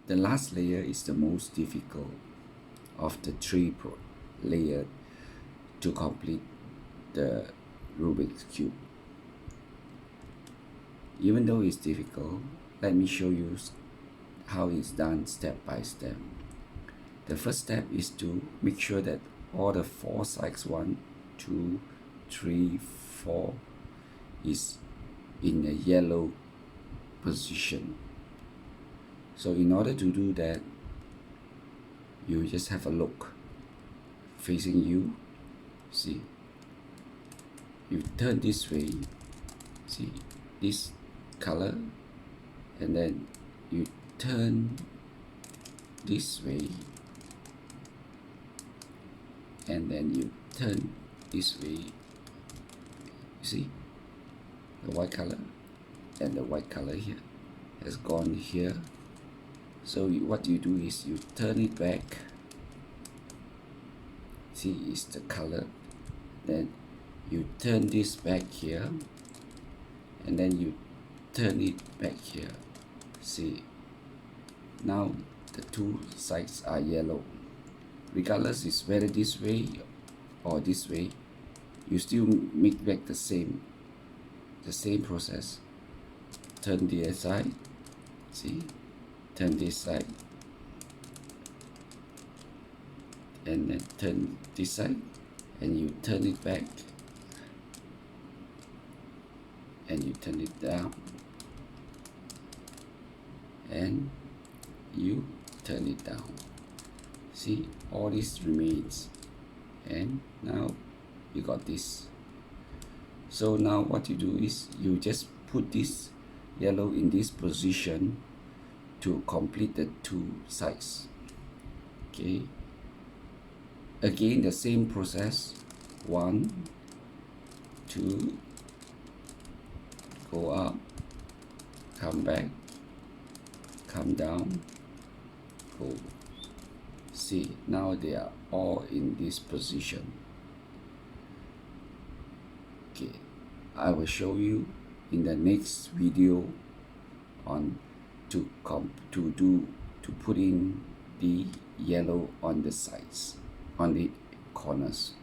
The last layer is the most difficult of the three layers to complete the Rubik's Cube. Even though it's difficult, let me show you how it's done step by step. The first step is to make sure that all the four sides, 1, 2, 3, 4, is in a yellow position. So in order to do that, you just have a look facing you. See, you turn this way, see this color, and then you turn this way, and then you turn this way. You see the white color, and the white color here has gone here. So what you do is you turn it back. See, it's the color. Then you turn this back here, and then you turn it back here. See, now the two sides are yellow. Regardless is whether this way or this way, you still make back the same process. Turn the other side. See, turn this side, and then turn this side, and you turn it back, and you turn it down, and you turn it down. See, all this remains, and now you got this. So now what you do is you just put this yellow in this position to complete the two sides. Okay, again the same process, 1, 2, go up, come back, come down, go. See, now they are all in this position. Okay, I will show you in the next video on to put in the yellow on the sides, on the corners.